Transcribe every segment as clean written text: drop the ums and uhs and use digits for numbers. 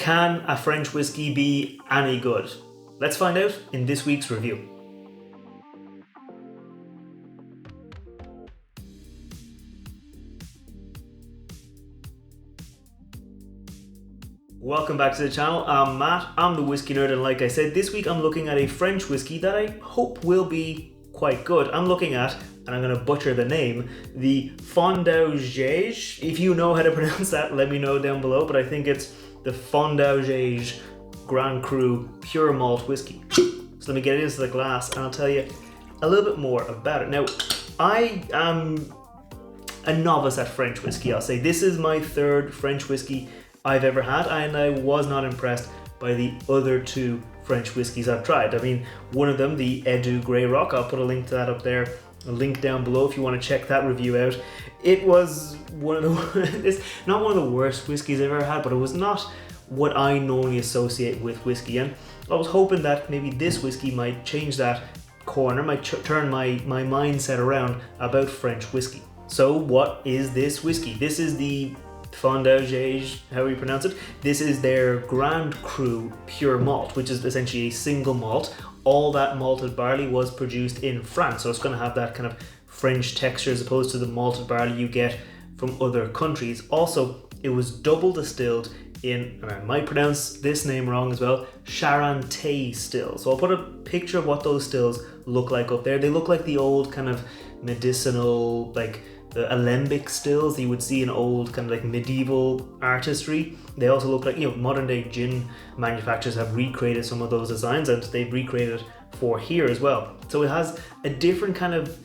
Can a French whiskey be any good? Let's find out in this week's review. Welcome back to the channel. I'm Matt, I'm the whiskey nerd, and like I said, this week I'm looking at a French whiskey that I hope will be quite good. I'm looking at, and I'm going to butcher the name, the Fondaugee. If you know how to pronounce that, let me know down below, but I think it's the Fondaugee Grand Cru Pure Malt Whiskey. So let me get it into the glass and I'll tell you a little bit more about it. Now, I am a novice at French whiskey, I'll say. This is my third French whiskey I've ever had, and I was not impressed by the other two French whiskies I've tried. I mean, one of them, the Edu Grey Rock, I'll put a link to that up there, a link down below if you want to check that review out. It was one of the, it's not one of the worst whiskeys I've ever had, but it was not what I normally associate with whiskey, and I was hoping that maybe this whiskey might change that corner, might turn my mindset around about French whiskey. So what is this whiskey? This is the Fondaugee, how you pronounce it. This is their Grand Cru Pure Malt, which is essentially a single malt. All that malted barley was produced in France, so it's going to have that kind of French texture as opposed to the malted barley you get from other countries. Also, it was double distilled in, and I might pronounce this name wrong as well, Charentais stills. So I'll put a picture of what those stills look like up there. They look like the old kind of medicinal, like the alembic stills that you would see in old kind of like medieval artistry. They also look like, modern day gin manufacturers have recreated some of those designs, and they've recreated for here as well. So it has a different kind of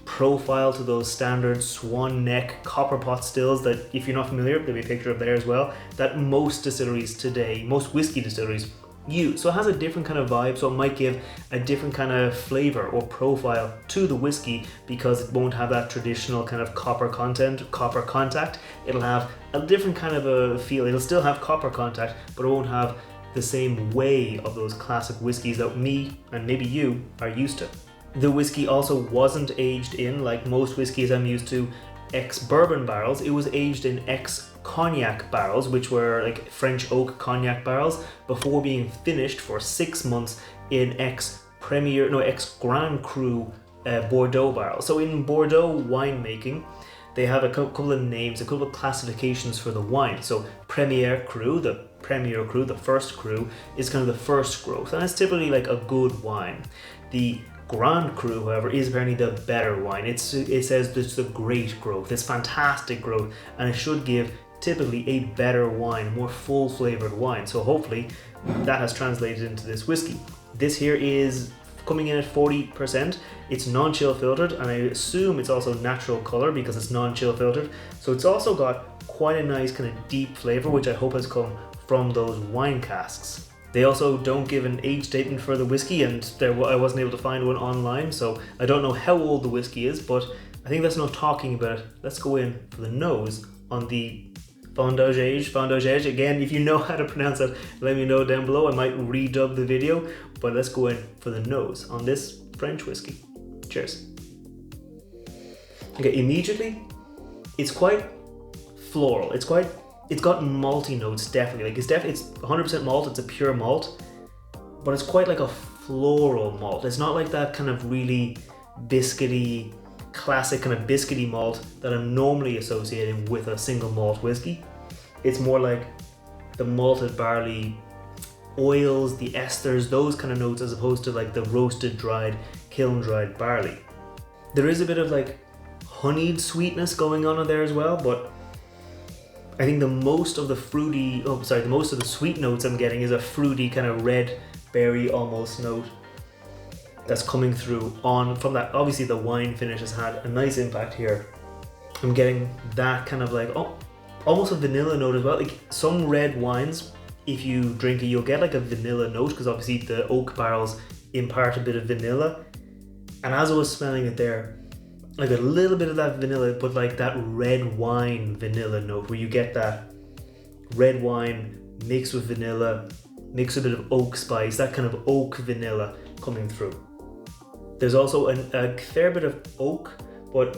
profile to those standard swan-neck copper pot stills that, if you're not familiar, there'll be a picture up there as well, that most distilleries today, most whiskey distilleries use. So it has a different kind of vibe, so it might give a different kind of flavor or profile to the whiskey because it won't have that traditional kind of copper contact. It'll have a different kind of a feel. It'll still have copper contact, but it won't have the same way of those classic whiskeys that me and maybe you are used to. The whiskey also wasn't aged in, like most whiskeys I'm used to, ex-bourbon barrels. It was aged in ex-cognac barrels, which were like French oak cognac barrels, before being finished for 6 months in ex-Grand Cru Bordeaux barrels. So in Bordeaux winemaking, they have a couple of names, a couple of classifications for the wine. So Premier Cru, the first cru, is kind of the first growth, and it's typically like a good wine. The Grand Cru, however, is apparently the better wine. It says it's the great growth, it's fantastic growth, and it should give typically a better wine, more full flavored wine. So hopefully that has translated into this whiskey. This here is coming in at 40%. It's non-chill filtered, and I assume it's also natural color because it's non-chill filtered. So it's also got quite a nice kind of deep flavor, which I hope has come from those wine casks. They also don't give an age statement for the whiskey, and I wasn't able to find one online, so I don't know how old the whiskey is, but I think that's not talking about it. Let's go in for the nose on the Fondaugee. Again, if you know how to pronounce it, let me know down below. I might redub the video, but let's go in for the nose on this French whiskey. Cheers. Okay, immediately, it's quite floral. It's got malty notes, definitely. Like it's 100% malt. It's a pure malt, but it's quite like a floral malt. It's not like that kind of really biscuity, classic kind of biscuity malt that I'm normally associating with a single malt whiskey. It's more like the malted barley, oils, the esters, those kind of notes, as opposed to like the roasted, dried, kiln dried barley. There is a bit of like honeyed sweetness going on in there as well, but I think the most of the sweet notes I'm getting is a fruity kind of red berry almost note that's coming through from that. Obviously the wine finish has had a nice impact here. I'm getting that kind of like, almost a vanilla note as well. Like some red wines, if you drink it, you'll get like a vanilla note because obviously the oak barrels impart a bit of vanilla. And as I was smelling it there, like a little bit of that vanilla, but like that red wine vanilla note where you get that red wine mixed with vanilla, mixed with a bit of oak spice, that kind of oak vanilla coming through. There's also a fair bit of oak, but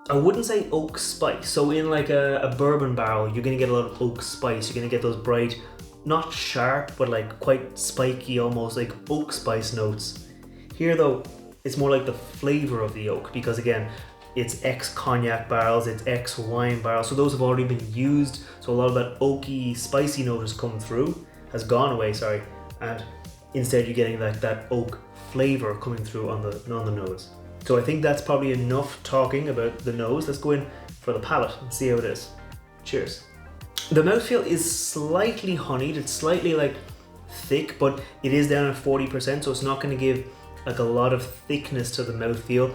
I wouldn't say oak spice. So in like a bourbon barrel, you're gonna get a lot of oak spice. You're gonna get those bright not sharp, but like quite spiky, almost like oak spice notes. Here though, it's more like the flavor of the oak, because again, it's ex-cognac barrels, it's ex-wine barrels, so those have already been used, so a lot of that oaky, spicy note has gone away, and instead you're getting like that oak flavor coming through on the nose. So I think that's probably enough talking about the nose. Let's go in for the palate and see how it is. Cheers. The mouthfeel is slightly honeyed, it's slightly like thick, but it is down at 40%, so it's not going to give like a lot of thickness to the mouthfeel.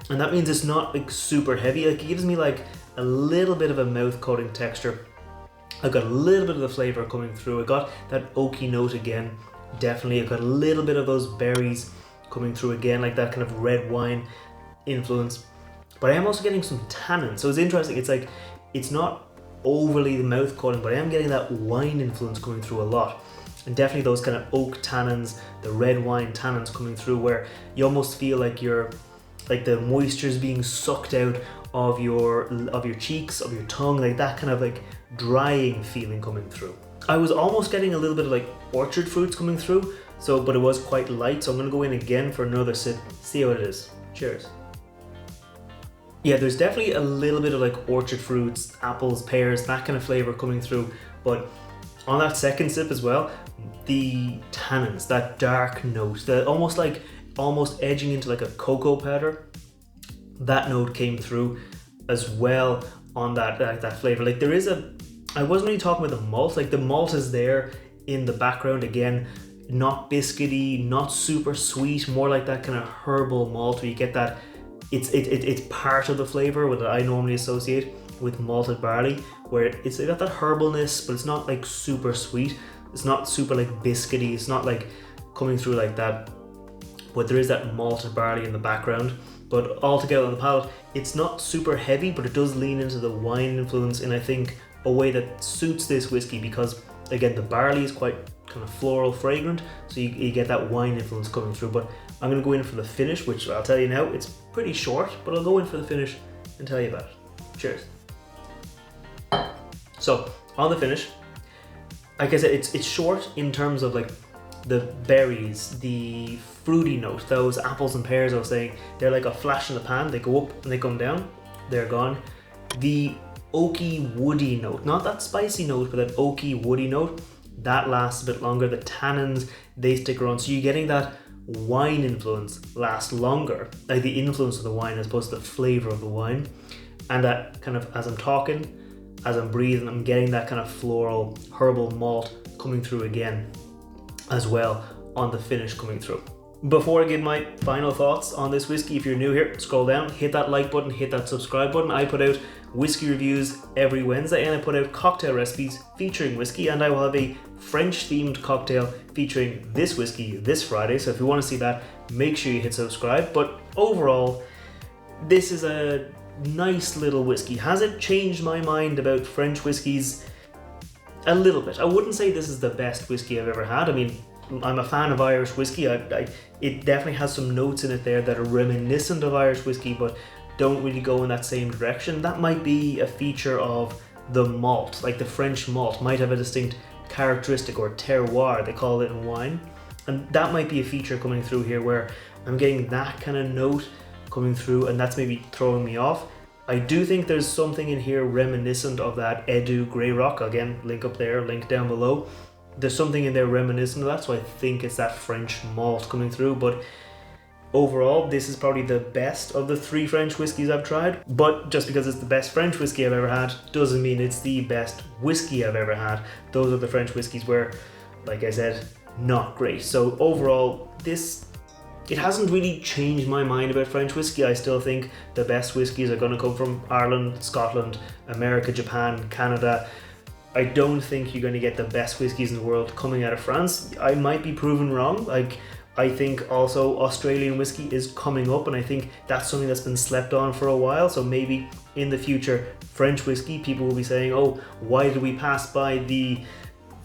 And that means it's not like super heavy. Like it gives me like a little bit of a mouth coating texture. I got a little bit of the flavor coming through. I got that oaky note again, definitely. I got a little bit of those berries coming through again, like that kind of red wine influence. But I am also getting some tannin. So it's interesting. It's like, it's not overly the mouth coating, but I am getting that wine influence coming through a lot. And definitely those kind of oak tannins, the red wine tannins coming through, where you almost feel like like the moisture is being sucked out of your cheeks, of your tongue, like that kind of like drying feeling coming through. I was almost getting a little bit of like orchard fruits coming through, but it was quite light, so I'm gonna go in again for another sip, see how it is. Cheers. Yeah, there's definitely a little bit of like orchard fruits, apples, pears, that kind of flavor coming through, but on that second sip as well, the tannins, that dark note, almost edging into like a cocoa powder, that note came through as well on that flavor. Like I wasn't really talking about the malt, like the malt is there in the background again, not biscuity, not super sweet, more like that kind of herbal malt where you get that, it's part of the flavor that I normally associate with malted barley, where it's got that herbalness, but it's not like super sweet, it's not super like biscuity, it's not like coming through like that, but there is that malted barley in the background. But altogether on the palate, it's not super heavy, but it does lean into the wine influence in, I think, a way that suits this whiskey, because again, the barley is quite kind of floral fragrant, so you get that wine influence coming through. But I'm going to go in for the finish, which I'll tell you now, it's pretty short, but I'll go in for the finish and tell you about it. Cheers. So on the finish, like I said, it's short in terms of like the berries, the fruity note, those apples and pears I was saying, they're like a flash in the pan, they go up and they come down, they're gone. The oaky woody note, not that spicy note, but that oaky woody note, that lasts a bit longer. The tannins, they stick around, so you're getting that wine influence last longer, like the influence of the wine as opposed to the flavor of the wine. And that kind of, as I'm talking, as I'm breathing, I'm getting that kind of floral herbal malt coming through again as well on the finish coming through. Before I give my final thoughts on this whiskey, if you're new here, scroll down, hit that like button, hit that subscribe button. I put out whiskey reviews every Wednesday, and I put out cocktail recipes featuring whiskey, and I will have a French themed cocktail featuring this whiskey this Friday. So if you want to see that, make sure you hit subscribe. But overall, this is a nice little whiskey. Has it changed my mind about French whiskies? A little bit. I wouldn't say this is the best whiskey I've ever had. I mean, I'm a fan of Irish whiskey. It definitely has some notes in it there that are reminiscent of Irish whiskey, but don't really go in that same direction. That might be a feature of the malt, like the French malt might have a distinct characteristic, or terroir, they call it in wine. And that might be a feature coming through here where I'm getting that kind of note coming through, and that's maybe throwing me off. I do think there's something in here reminiscent of that Edu Grey Rock. Again, link up there, link down below. There's something in there reminiscent of that, so I think it's that French malt coming through. But overall, this is probably the best of the 3 French whiskies I've tried. But just because it's the best French whiskey I've ever had doesn't mean it's the best whiskey I've ever had. Those are the French whiskies where, like I said, not great. So overall, it hasn't really changed my mind about French whiskey. I still think the best whiskies are going to come from Ireland, Scotland, America, Japan, Canada. I don't think you're going to get the best whiskies in the world coming out of France. I might be proven wrong. I think also Australian whiskey is coming up, and I think that's something that's been slept on for a while. So maybe in the future, French whiskey, people will be saying, oh, why did we pass by the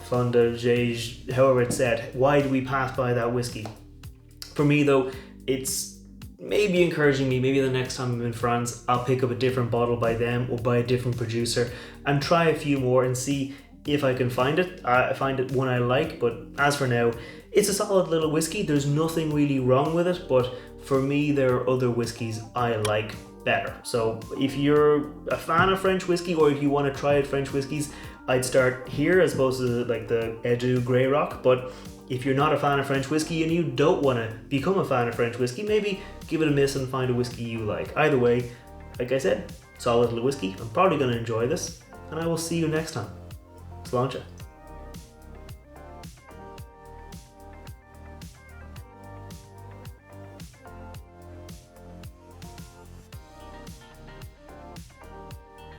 Fondaugee, however it's said, why did we pass by that whiskey? For me though, it's maybe encouraging me, maybe the next time I'm in France, I'll pick up a different bottle by them or by a different producer and try a few more and see if I can find it. I find it one I like, but as for now, it's a solid little whiskey. There's nothing really wrong with it, but for me, there are other whiskeys I like better. So if you're a fan of French whiskey, or if you want to try out French whiskies, I'd start here as opposed to like the Edu Grey Rock. But if you're not a fan of French whiskey and you don't want to become a fan of French whiskey, maybe give it a miss and find a whiskey you like. Either way, like I said, solid little whiskey. I'm probably going to enjoy this, and I will see you next time. Sláinte.